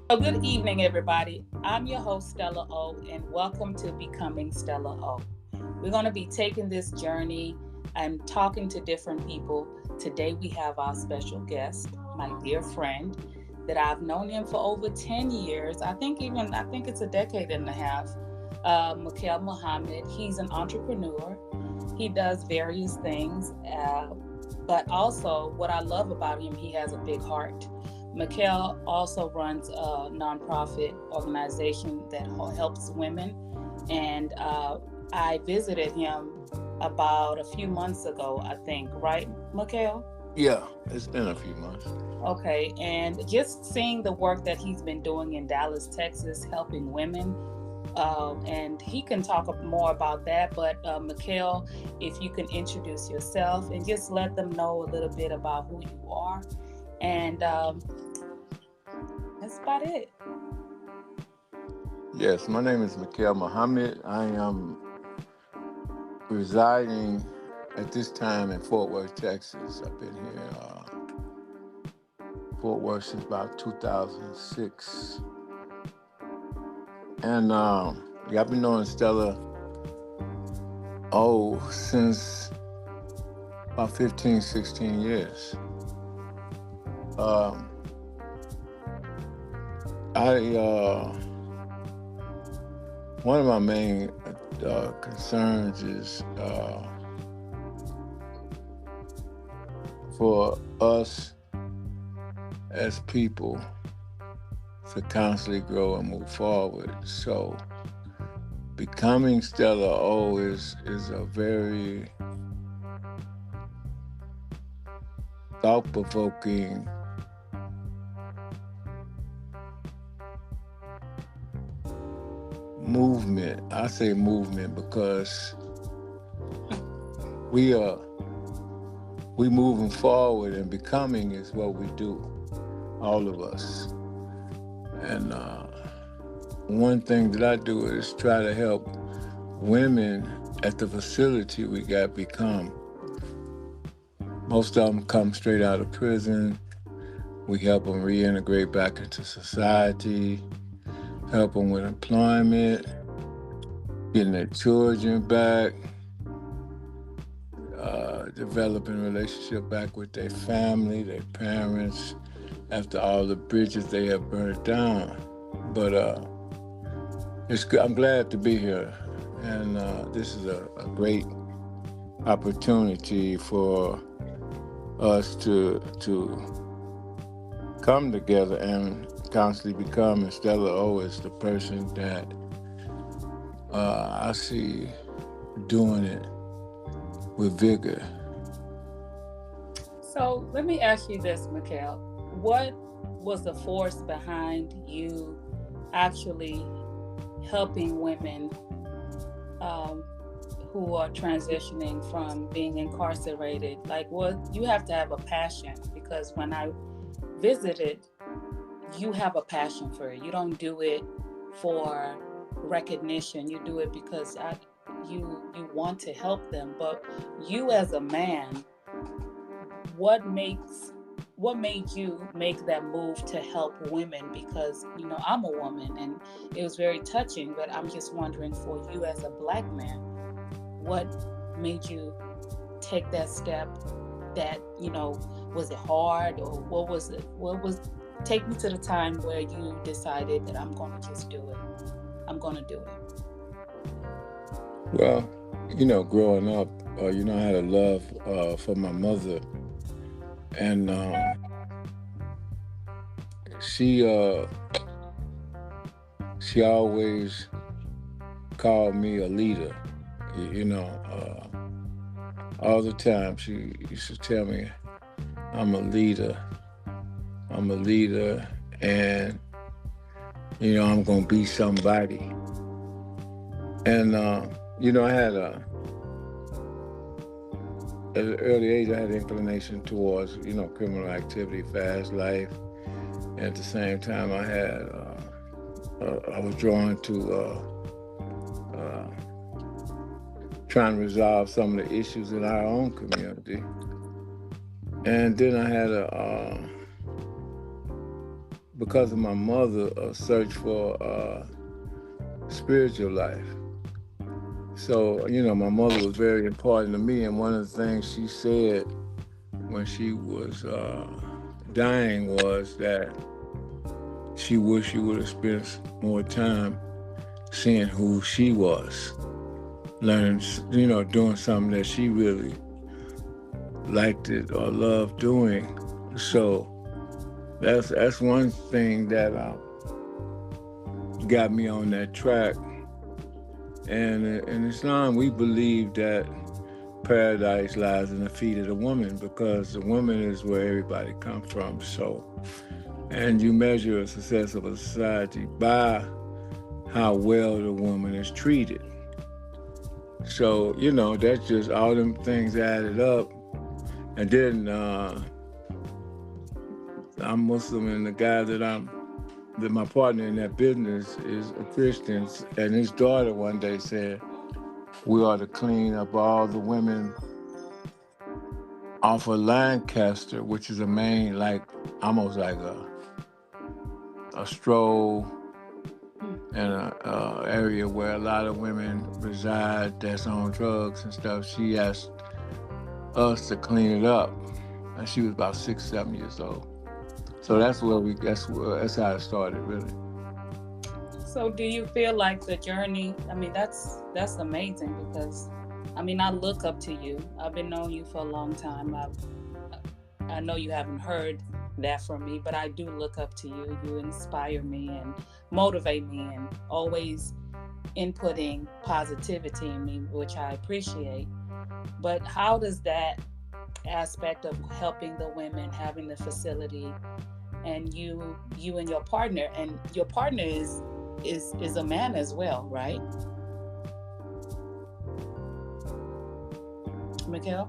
So, good evening, everybody. I'm your host, Stella O, and welcome to Becoming Stella O. We're going to be taking this journey and talking to different people. Today, we have our special guest, my dear friend, that I've known him for over 10 years. I think it's a decade and a half. Mikhail Muhammad. He's an entrepreneur. He does various things, but also what I love about him, he has a big heart. Mikhail also runs a nonprofit organization that helps women, and I visited him about a few months ago, I think, right, Mikhail? Yeah, it's been a few months. Okay, and just seeing the work that he's been doing in Dallas, Texas, helping women, and he can talk more about that. But Mikhail, if you can introduce yourself and just let them know a little bit about who you are, and that's about it. Yes, my name is Mikhail Muhammad. I am residing at this time in Fort Worth, Texas. I've been here Fort Worth since about 2006. And yeah, I've been knowing Stella, since about 15, 16 years. Um, I One of my main concerns is for us as people to constantly grow and move forward. So becoming Stella O is a very thought-provoking movement. I say movement because we are we moving forward, and becoming is what we do, all of us. And one thing that I do is try to help women at the facility we got become. Most of them come straight out of prison. We help them reintegrate back into society, help them with employment, getting their children back, developing relationship back with their family, their parents, after all the bridges they have burned down. But it's good. I'm glad to be here, and this is a great opportunity for us to come together and constantly become. And Stella O is the person that I see doing it with vigor. So let me ask you this, Mikhail. What was the force behind you actually helping women um, who are transitioning from being incarcerated? Like, what you have to have a passion, because when I visited, you have a passion for it. You don't do it for recognition. You do it because you want to help them. But you as a man, what makes what made you make that move to help women? Because I'm a woman, and it was very touching, but I'm just wondering, for you as a black man, what made you take that step? That was it hard, or what was it? What was Take me to the time where you decided that I'm going to just do it. I'm going to do it. Well, growing up, I had a love for my mother, and she she always called me a leader. All the time she used to tell me, "I'm a leader. I'm a leader, and I'm gonna be somebody." And I had at an early age, I had an inclination towards criminal activity, fast life. And at the same time, I was drawn to trying to resolve some of the issues in our own community. And then I had a because of my mother, a search for spiritual life. So, my mother was very important to me. And one of the things she said when she was dying was that she wished she would have spent more time seeing who she was, learning, doing something that she really liked it or loved doing. So that's one thing that got me on that track. And in Islam, we believe that paradise lies in the feet of the woman, because the woman is where everybody comes from. So, and you measure the success of a society by how well the woman is treated. So, that's just all them things added up. And then I'm Muslim, and the guy that my partner in that business is a Christian, and his daughter one day said, we ought to clean up all the women off of Lancaster, which is a main, almost like a stroll in a area where a lot of women reside that's on drugs and stuff. She asked us to clean it up, and she was about 6, 7 years old. So that's how it started, really. So do you feel like the journey, that's amazing, because I look up to you. I've been knowing you for a long time. I know you haven't heard that from me, but I do look up to you. You inspire me and motivate me, and always inputting positivity in me, which I appreciate. But how does that aspect of helping the women, having the facility, and you and your partner is a man as well, right? Mikhail?